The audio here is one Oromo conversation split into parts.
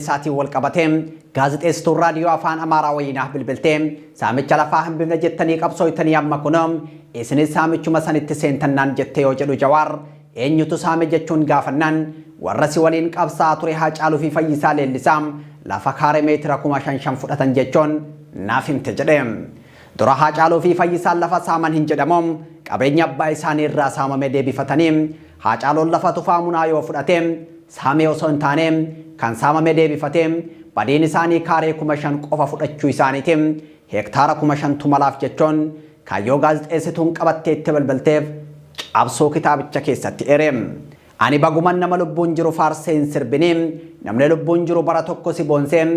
Saatii wal qabateem gaazexeessituu raadiyoo afaan Amaaraa wayinaaf bilbilteem saamicha lafaa hin bifne jettanii qabsooytanii amma kunoom isinis saamichuma sanitti seentannaan jettee yoo jedhu Jawaar eenyutu saame jechuun gaafannaan warra si waliin qabsaa ture Haacaaluu fi Fayyisaa Leellisaa lafa kaaree meetira 5,500 fudhatan jechuun naaf himte jedheem. Dura Haacaaluu fi Fayyisaa lafa saaman hin jedhamuum qabeenya abbaa isaanii irraa saamame deebifatanii Haacaaluun lafa tufaa munaa yoo fudhateem saamee osoo hin taaneem kan saamame deebifateem badiin isaanii kaaree 5,000 qofa fudhachuu isaaniitiin hektaara 5,000 malaaf jechuun kaayyoo gaazexeessituun qabattee itti balbalteef cabsoo kitaabicha keessatti ereem. Ani baguman nama lubbuun jiru faarseen sirbiniim namni lubbuun jiru bara tokko si boonseem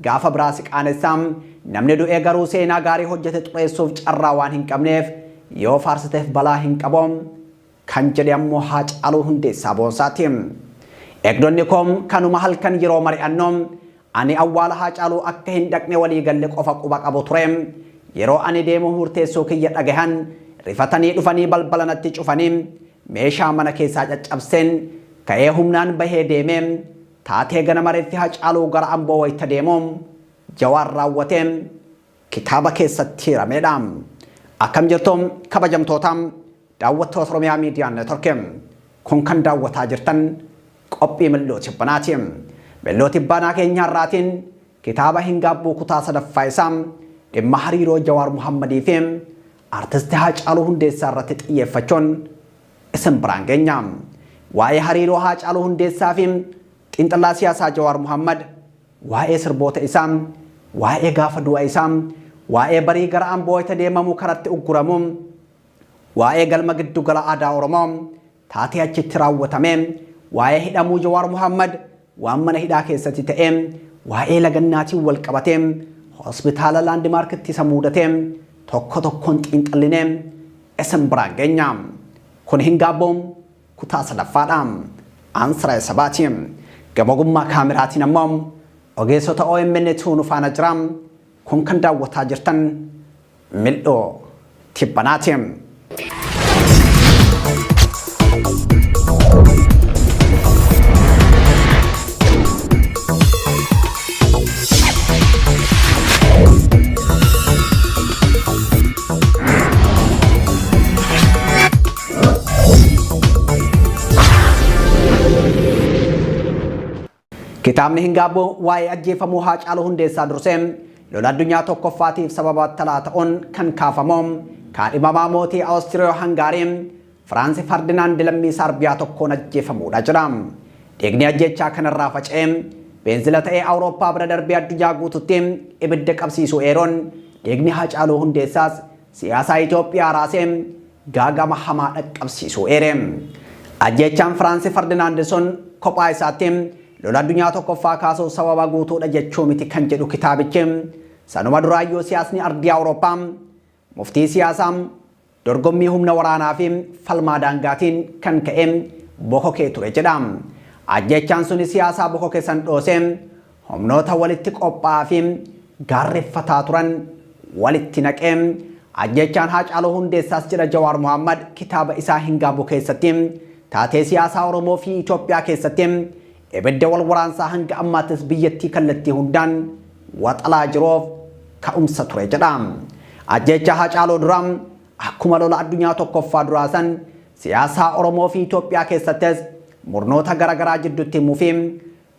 gaafa biraa si qaanessaam namni du'ee garuu seenaa gaarii hojjete xureessuuf carraa waan hin qabneef yoo faarsiteef balaa hin qaboom kan jedhe ammoo Haacaaluu Hundeessaa boonsaatiin. Eegdonni koom kanuma halkan yeroo mari'annoom ani awwaala Haacaaluu akka hin dhaqne walii galle qofa quba qabu tureem yeroo ani deemu murteessoo kiyya dhagahan rifatanii dhufanii balbala natti cufanii meeshaa mana keessaa caccabseen ka'ee humnaan bahee deemeem taatee ganamareetti Haacaaluu gara Amboo wayita deemuum Jawaar raawwateem kitaaba keessatti hirameedhaam. Akkam jirtuum kabajamtootaam daawwattoota Oromiyaa Miidiyaa Neetworkiim kun kan daawwataa jirtan qophii Melloo Tibbanaatiim. Melloo Tibbanaa keenya irraatiin kitaaba hin gaabbuu kutaa sadaffaa isaa dhimma hariiroo Jawaar Muhammadii fi artistii Haacaaluu Hundeessaa irratti xiyyeeffachuun isin biraan geenya. Waa'ee hariiroo Haacaaluu Hundeessaa fi xiinxalaa siyaasaa Jawaar Muhammad, waa'ee sirboota isaa, waa'ee gaafa du'a isaa, waa'ee barii gara Amboo itti deemamu karatti ugguramu, waa'ee galma giddu gala aadaa Oromoo taatee achitti raawwatame, waa'ee hidhamuu Jawaar Muhammad waan mana hidhaa keessatti ta'e, waa'ee lagannaatiin wal qabate, hospitaala Laandimaarkitti isa mudate tokko tokkoon xiinxalline isin biraan geenya. Kun hin gaabboom kutaa sadaffaadhaam. Ansara Sabaatiim. Gamogummaa kaameraatiin ammoo ogeessota OMN nu faana jiraam. Kun kan daawwataa jirtan Melloo Tibbanaatiim. Kitaabni hin gaabbuu waa'ee ajjeefamuu Haacaaluu Hundeessaa durseem lola addunyaa tokkoffaatiif sababa talaa ta'uun kan kaafamuum kaadhimamaa mootii Awustiriyaa Hangaariim Firaansi Fardinaand lammii Sarbiyaa tokkoon ajjeefamuudha jiraam. Dhiigni ajjechaa kanarraa faca'eem beenzila ta'ee Awurooppaa bira darbee addunyaa guututti ibidda qabsiisuu eeroon dhiigni Haacaaluu Hundeessaas siyaasaa Itoophiyaa raaseem gaagama hamaa dhaqqabsiisuu eereem. Ajjechaan Firaansi Fardinaand sun kophaa isaattiin lola addunyaa tokkoffaa kaasuuf sababa guutuudha jechuu miti kan jedhu kitaabichi sanuma duraayyuu siyaasni ardii Awurooppaa muftii siyaasaa dorgommii humna waraanaa fi falmaa daangaatiin kan ka'e bokokee ture jedha. Ajjechaan sun siyaasaa bokokee san dhoosee humnoota walitti qophaa'aa fi gaarreeffataa turan walitti naqee ajjechaan Haacaaluu Hundeessaas jedha Jawaar Muhammad kitaaba isaa hin gaabbu keessatti taatee siyaasaa Oromoo fi Itoophiyaa keessatti ibidda wal waraansaa hanga ammaattis biyyattii kallattii hundaan waxalaa jiruuf ka'umsa ture jedha. Ajjecha Haacaaluu duraam akkuma lola addunyaa tokkoffaa duraasan siyaasaa Oromoo fi Itoophiyaa keessattis murnoota garaagaraa jidduutti mufiim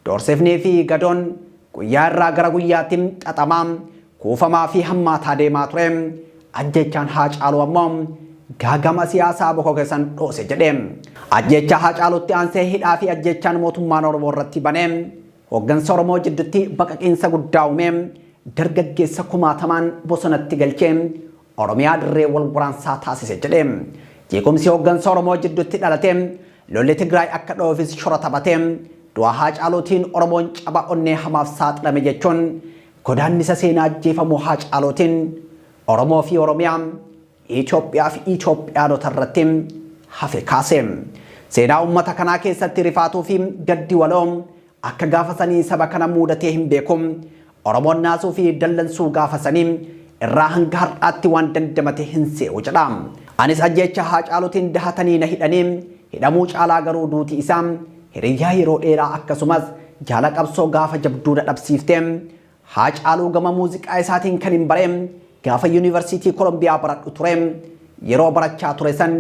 doorsifnii fi gadoon guyyaa irraa gara guyyaatti xaxamaa kuufamaa fi hammaataa deemaa ture. Ajjechaan Haacaaluu ammoo gaagama siyaasaa bokokee san dhoose jedhe. Ajjecha Haacaaluutti aansee hidhaa fi ajjechaan mootummaan Oromoo irratti banee hoggansa Oromoo jidduutti baqaqiinsa guddaa uumee dargaggeessa kumaatamaan bosonatti galchee Oromiyaa dirree wal waraansaa taasise jedhe. Jeequmsi hoggansa Oromoo jidduutti dhalatee lolli Tigraay akka dhoofis shora taphatee du'a Haacaaluutiin Oromoon caba onnee hamaaf saaxilame jechuun godaannisa seenaa ajjeefamuu Haacaaluutiin Oromoo fi Oromiyaa Itoophiyaa fi Itoophiyaanota irratti hafe kaase. Seenaa uummata kanaa keessatti rifaatuu fi gaddi waloom akka gaafasanii saba kana muudatee hin beekum. Oromoon naasuu fi dallansuu gaafasanii irraa hanga har'aatti waan dandamate hin se'u jedha. Anis ajjecha Haacaaluutiin dahatanii na hidhanii hidhamuu caalaa garuu duuti isaa hiriyyaa yeroo dheeraa akkasumas jaala qabsoo gaafa jabduu dadhabsiifte Haacaaluu gama muuziqaa isaatiin kan hin barre gaafa yuunivarsiitii Kolombiyaa baradhu ture yeroo barachaa ture san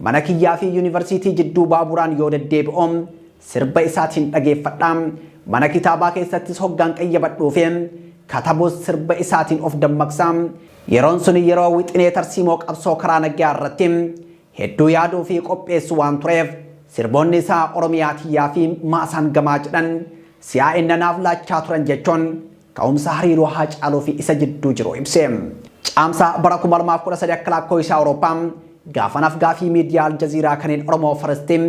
mana kiyyaa fi yuunivarsiitii jidduu baaburaan yoo deddeebi'u sirba isaatiin dhageeffadha mana kitaabaa keessattis hoggaan qayyabadhuu fi katabuus sirba isaatiin of dammaqsa yeroon sun yeroo wixinee tarsiimoo qabsoo karaa nagaa irratti hedduu yaaduu fi qopheessu waan tureef sirboonni isaa Oromiyaatii fi maasaan gamaa jedhan siyaa innanaaf laachaa turan jechuun ka'umsa hariiroo Haacaaluu fi isa jidduu jiru ibse. Caamsaa bara 2013 akka lakkoofsa Awurooppaa gaafanaaf gaafii miidiyaa Aljaziiraa kanneen Oromoo Falastiin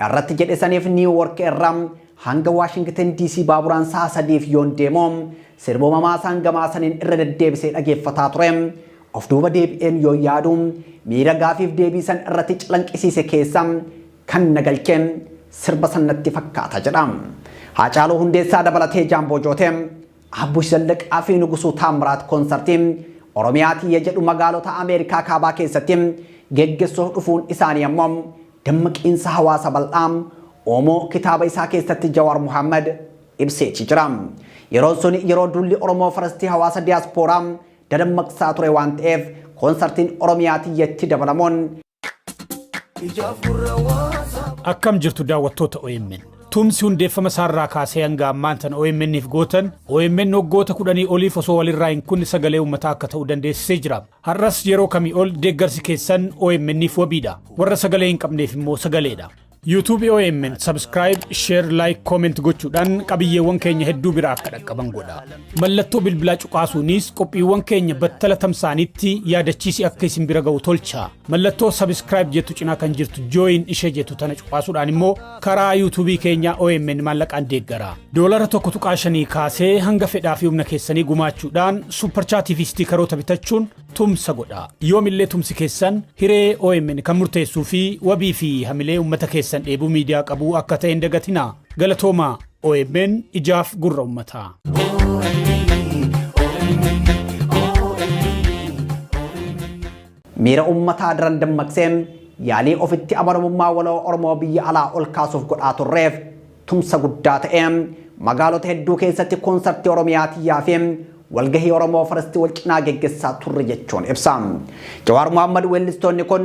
irratti jedhesaniif Niiwuork irraa hanga Waashingtan DC baaburaan sa'a 3 yoon deemu sirbooma maasaan gamaa saniin irra deddeebisee dhageeffataa ture. Of duuba deebi'een yoo yaadu miira gaafiif deebii san irratti calanqisiise keessa kan nagalcheen sirba sanatti fakkaata jedha. Haacaaluu Hundeessaa dabalatee Jaamboo Jootee Abbush Zallaqaa fi Nugusuu Taamiraat koonsartii Oromiyaatii jedhu magaalota Ameerikaa kaabaa keessatti geggeessuuf dhufuun isaanii ammoo dammaqiinsa hawaasa bal'aa Oromoo kitaaba isaa keessatti Jawaar Muhammad ibseechi jira. Yeroon sun yeroo dulli Oromoo Falastii hawaasa diyaaspooraa dadammaqsaa ture waan ta'eef koonsartiin Oromiyaatii yetti dabalamuun akkam jirtu daawwattoota OMN tumsi hundeeffama saarraa kaasee hanga ammaantan OMN'if gootan OMN waggoota 10 oliif osoo walirraa hin kunne sagalee uummataa akka ta'uu dandeessisee jira. Har'as yeroo kamii ol deeggarsi keessan OMN'if wabiidha. Warra sagalee hin qabneef immoo sagaleedha. YouTube OMN subscribe, share, like, comment gochuudhaan qabiyyeewwan keenya hedduu biraa akka dhaqqaban godha. Mallattoo bilbilaa cuqaasuunis qophiiwwan keenya battala tamsaanitti yaadachiisi akka isin bira ga'u tolcha. Mallattoo subscribe jettu cinaa kan jirtu join ishee jettu tana cuqaasuudhaan immoo karaa YouTube keenya OMN maallaqaan deeggara. $1.5 kaasee hanga fedhaa fi humna keessanii gumaachuudhaan super chat fi stiikeroota bitachuun tumsa godha. Yoomillee tumsi keessan hiree OMN kan murteessuu fi wabii fi hamilee uummata keessan dheebuu miidiyaa qabu akka ta'e hin dagatinaa. Galatooma OMN ijaaf gurra uummataa. Miira uummataa daran dammaqsee yaalii ofitti amanamummaa waloo Oromoo biyya alaa ol kaasuuf godhaa turreef tumsa guddaa ta'e magaalota hedduu keessatti koonsartii Oromiyaatii fi walgahii Oromoo Falastii wal cinaa geggeessaa turre jechuun ibsa. Jawaar Muhammad weellistoonni kun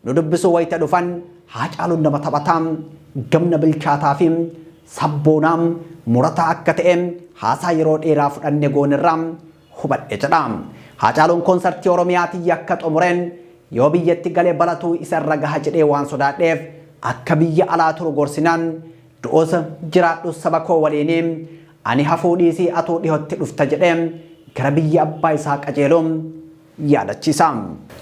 nu dubbisuu wayita dhufan Haacaaluun nama taphataa gamna bilchaataa fi sabboonaa murataa akka ta'e haasaa yeroo dheeraa fudhanne goonirraa hubadhe jedha. Haacaaluun koonsartii Oromiyaatii akka xumureen yoo biyyatti galee baratuu isa irra gaha jedhee waan sodaadheef akka biyya alaa turu gorsinaan du'oos jiraadhu saba koo waliin ani hafuu dhiisii atuu dhihootti dhufta jedhee gara biyya abbaa isaa qajeeluun yaadachiisa.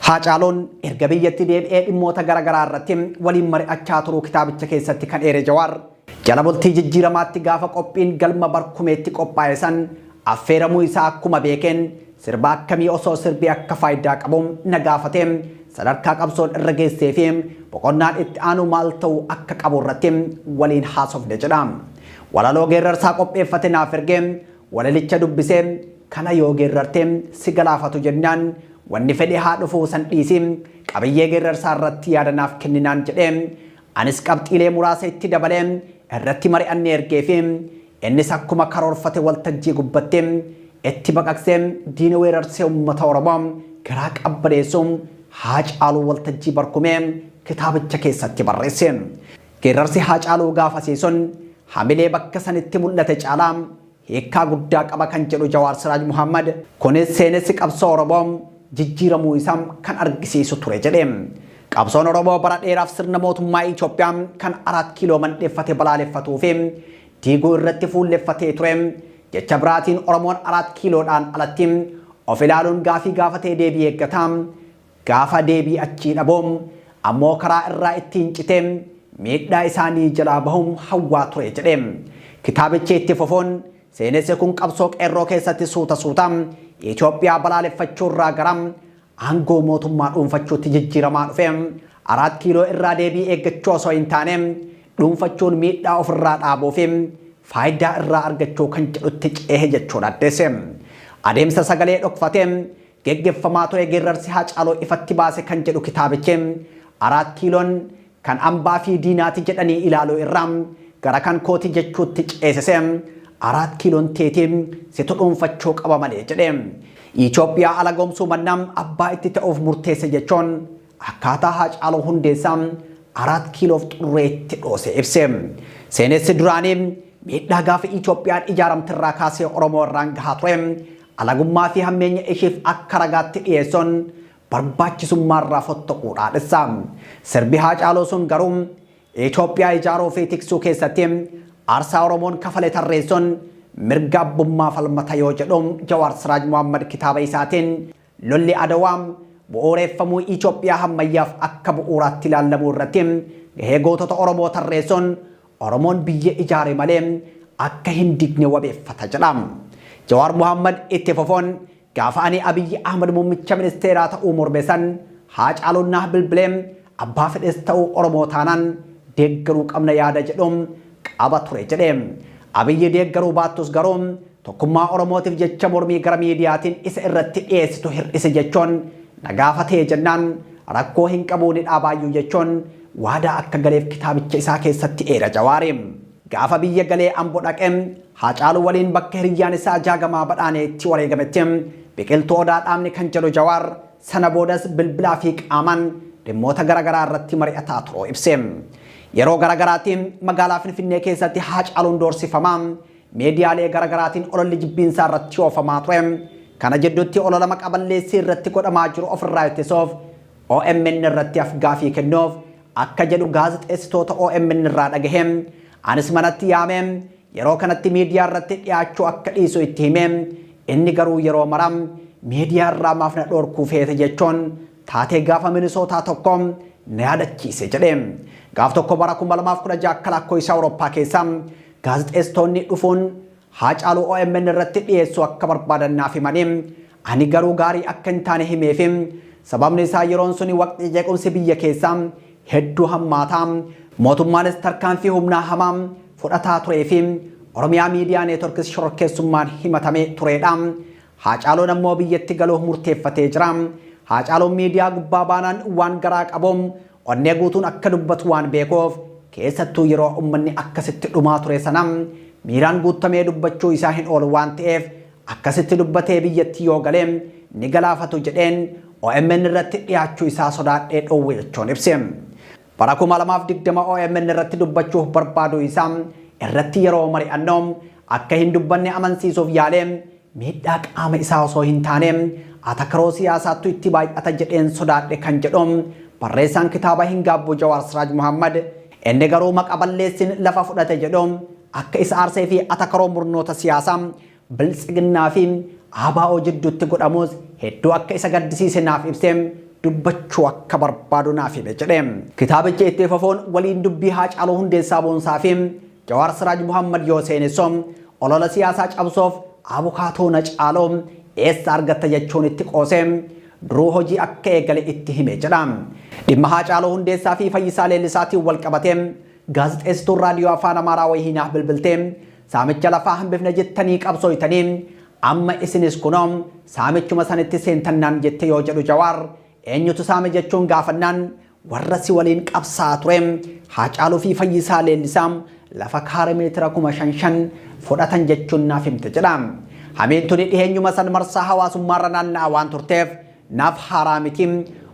Haacaaluun erga biyyatti deebi'ee dhimmoota garaagaraa irratti waliin mari'achaa turuu kitaabicha keessatti kan eere Jawaar jala bultii jijjiiramaatti gaafa qophiin galma barkumeetti qophaa'e san affeeramuu isaa akkuma beekeen sirba akkamii osoo sirbi akka faayidaa qabu na gaafatee sadarkaa qabsoon irra geessee fi boqonnaan itti aanu maal ta'uu akka qabu irratti waliin haasofne jedha. Walaloo geerrarsaa qopheeffate naaf ergee walalicha dubbisee kana yoo geerrarte si galaafatu jennaan wanni fedhe haa dhufuu san dhiisii qabiyyee geerrarsaa irratti yaadanaaf kenninaan jedhee anis qabxiilee muraasa itti dabalee irratti mari'annee ergee fi innis akkuma karoorfate waltajjii gubbattee itti baqaqsee diina weerarsee uummata Oromoo garaa qabbaneessuun Haacaaluu waltajjii barkumee kitaabicha keessatti barreesse. Geerrarsi Haacaaluu gaafasii sun hamilee bakka sanitti mul'ate caalaa hiikkaa guddaa qaba kan jedhu Jawaar Siraaj Muhammad kunis seenessi qabsoo Oromoo jijjiiramuu isaa kan argisiisu ture jedhe. Qabsoon Oromoo bara dheeraaf sirna mootummaa Itoophiyaa kan 4 kiiloo mandheeffate balaaleffatuu fi diiguu irratti fuulleffatee ture. Jecha biraatiin Oromoon 4 kiiloodhaan alatti of ilaaluun gaafii gaafatee deebii eeggataa gaafa deebii achii dhabuun ammoo karaa irraa ittiin citee miidhaa isaanii jalaa bahuun hawwaa ture jedhe. Kitaabichi itti fufuun seenessi kun qabsoo qeerroo keessatti suuta Itoophiyaa balaaleffachuu irraa gara aangoo mootummaa dhuunfachuutti jijjiiramaa dhufe 4 kiiloo irraa deebii eeggachuu osoo hin taane dhuunfachuun miidhaa ofirraa dhaabuu fi faayidaa irraa argachuu kan jedhutti ceehe jechuudha addeesse. Adeemsa sagalee dhokfatee geggeeffamaa ture geerrarsi Haacaaluu ifatti baase kan jedhu kitaabichi 4 kiiloon kan ambaa fi diinaati jedhanii ilaaluu irraa gara kan kooti jechuutti ceesise 4 kiiloon teetiin situ dhuunfachuu qaba malee jedhe. Itoophiyaa alagoomsuu mannam abbaa itti ta'uuf murteesse jechuun akkaataa Haacaaluu Hundeessaa 4 kiiloof xurreetti dhoose ibse. Seenessi duraanii miidhaa gaafa Itoophiyaan ijaaramtirraa kaasee Oromoo irraan gahaa ture alagummaa fi hammeenya isheef akka ragaatti dhiyeessuun barbaachisummaarraa fottoquudhaadhissa. Sirbi Haacaaluu sun garuu Itoophiyaa ijaaruu fi tiksuu keessatti aarsaa Oromoon kafale tarreessuun mirga abbummaa falmata yoo jedhu Jawaar Siraaj Mohammad kitaaba isaatiin lolli Adawaa bu'uureffamuu Itoophiyaa hammayyaaf akka bu'uuraatti ilaalamuu irratti gahee gootota Oromoo tarreessuun Oromoon biyya ijaare malee akka hin digne wabeeffata jedha. Jawaar Mohammad itti fufuun gaafa ani Abiyyi Ahmad muummicha ministeeraa ta'uu mormeessan Haacaaluun naaf bilbilee abbaa fedhes ta'uu Oromoo taanaan deeggaruu qabna yaada jedhuun qaba ture jedhe. Abiyyi deeggaruu baattus garuu tokkummaa Oromootiif jecha mormii gara miidiyaatiin isa irratti dhiyeessitu hir'ise jechuun nagaafatee jennaan rakkoo hin qabuu ni dhaabaayyuu jechuun waadaa akka galeef kitaabicha isaa keessatti eera Jawaari. Gaafa biyya galee Amboo dhaqee Haacaaluu waliin bakka hiriyyaan isaa jaagamaa badhaaneetti wareegametti biqiltuu odaa dhaabni kan jedhu Jawaar sana boodas bilbilaa fi qaamaan dhimmoota garaagaraa irratti mari'ataa turuu ibse. Yeroo garaagaraatiin magaalaa Finfinnee keessatti Haacaaluun doorsifamaa miidiyaalee garaagaraatiin ololli jibbiinsaa irratti oofamaa ture. Kana jidduutti olola maqaa balleessii irratti godhamaa jiru ofirraa ittisuuf OMN irratti afgaafii kennuuf akka jedhu gaazexeessitoota OMN irraa dhagahee anis manatti yaamee yeroo kanatti miidiyaa irratti dhiyaachuu akka dhiisu itti himee inni garuu yeroo maraa miidiyaa irraa maaf na dhorkuu feete jechuun taatee gaafa Minisootaa tokko na yaadachiise jedhe. Gaaf tokko bara 2016 akka lakkoofsa Awurooppaa keessa gaazexeessitoonni dhufuun Haacaaluu OMN irratti dhiyeessuu akka barbaadan naaf himanii ani garuu gaarii akka hin taane himeef sababni isaa yeroon suni waqtii jeequmsi biyya keessaa hedduu hammaataa mootummaanis tarkaanfii humnaa hamaa fudhataa turee fi Oromiyaa miidiyaa neetworkis shororkeessummaan himatamee turedha. Haacaaluun ammoo biyyatti galuuf murteeffatee jira. Haacaaluun miidiyaa gubbaa baanaan waan garaa qabuun onnee guutuun akka dubbatu waan beekuuf keessattuu yeroo uummanni akkasitti dhumaa ture sana miiraan guutamee dubbachuu isaa hin oolu waan ta'eef akkasitti dubbatee biyyatti yoo galee ni galaafatu jedheen OMN irratti dhiyaachuu isaa sodaadhee dhoowwe jechuun ibse. Bara 2020 OMN irratti dubbachuuf barbaadu isaa irratti yeroo mari'annoo akka hin dubbanne amansiisuuf yaalee miidhaa qaama isaa osoo hin taane atakaroo siyaasaattu itti baay'ata jedheen sodaadhe kan jedhu barreessaan kitaaba hin gaabbu Jawaar Siraaj Mohammad inni garuu maqaa balleessiin lafa fudhate jedhu akka isa aarsee fi atakaroo murnoota siyaasaa biltsiginnaa fi ABO jidduutti godhamus hedduu akka isa gaddisiise naaf ibsee dubbachuu akka barbaadu naaf hime jedhe. Kitaabicha itti fufuun waliin dubbii Haacaaluu Hundeessaa boonsaa fi Jawaar Siraaj Mohammad yoo seenessu olola siyaasaa cabsuuf abukaatoo Haacaaluu eessa argatta jechuun itti qoosee duruu hojii akka eegale itti hime jedha. Dhimma Haacaaluu Hundeessaa fi Fayyisaa Leellisaatiin wal qabatee gaazexeessituun raadiyoo afaan Amaaraa wayii naaf bilbiltee saamicha lafaa hambifne jettanii qabsooytanii amma isinis kunoo saamichuma sanitti seentannaan jette yoo jedhu Jawaar eenyutu saame jechuun gaafannaan warra si waliin qabsaa ture Haacaaluu fi Fayyisaa Leellisaa lafa kaare meetira 5,500 fudhatan jechuun naaf himte jedha. Hamiintuni dhiheenyuma san marsaa hawaasummaarra naanna'aa waan turteef naaf haaraa miti.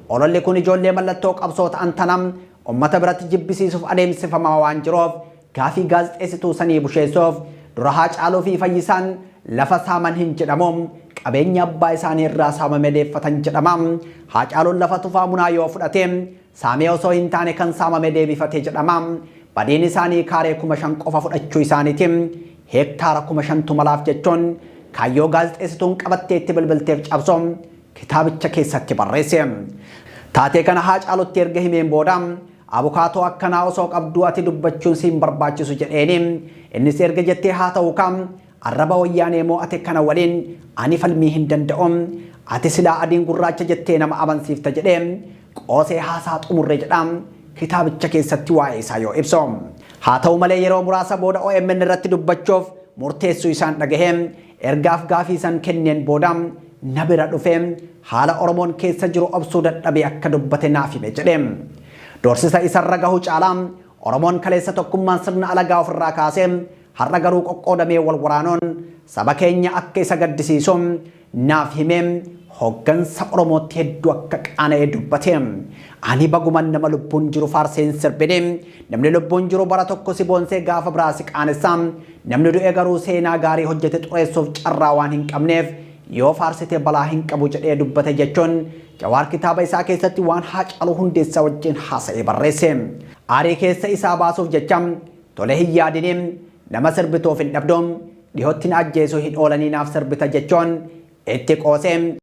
Ololli kun ijoollee mallattoo qabsoo ta'an tanam ummata biratti jibbisiisuuf adeemsifamaa waan jiruuf gaafii gaazexeessituu sanii busheessuuf dura Haacaaluu fi Fayyisaan lafa saaman hin jedhamu qabeenya abbaa isaanii irraa saamame deeffatan jedhama. Haacaaluun lafa tufaa munaa yoo fudhate saamee osoo hin taane kan saamame deebifate jedhama. Badiin isaanii kaaree 5,000 qofa fudhachuu isaaniitiin heektaara 5,000 malaaf jechuun kaayyoo gaazexeessituun qabattee itti bilbilteef cabsoo kitaabicha keessatti barreesse. Taatee kana Haacaaluutti erga himeen booda abukaatoo akkanaa osoo qabduu ati dubbachuun siin barbaachisu jedheeni innis erga jettee haa ta'u kam arraba wayyaanee moo ati kana waliin ani falmii hin danda'u ati silaa adiin gurraacha jettee nama amansiifta jedhee qoosee haasaa xumurre jedha kitaabicha keessatti waa'ee isaa yoo ibsu. Haa ta'u malee yeroo muraasa booda OMN irratti dubbachuuf murteessuu isaan dhagahee ergaaf gaafii san kenneen booda na bira dhufee haala Oromoon keessa jiru obsuu dadhabee akka dubbate naaf hime jedhe. Doorsisa isarra gahu caalaa Oromoon kaleessa tokkummaan sirna alagaa ofirraa kaasee har'a garuu qoqqoodamee wal waraanuun saba keenya akka isa gaddisiisuun naaf himee hoggansa Oromootti hedduu akka qaana'ee dubbate. Ani baguman nama lubbuun jiru faarseen sirbine namni lubbuun jiru bara tokko si boonsee gaafa biraa si qaanessa namni du'e garuu seenaa gaarii hojjete xureessuuf carraa waan hin qabneef yoo faarsite balaa hin qabu jedhee dubbate jechuun Jawaar kitaaba isaa keessatti waan Haacaaluu Hundeessaa wajjin haasa'ee barreesse. Aarii keessa isaa baasuuf jecha tole hin yaadiniin nama sirbituuf hin dhabdoom dhihootti na ajjeesuu hin oolanii naaf sirbita jechuun itti qoosee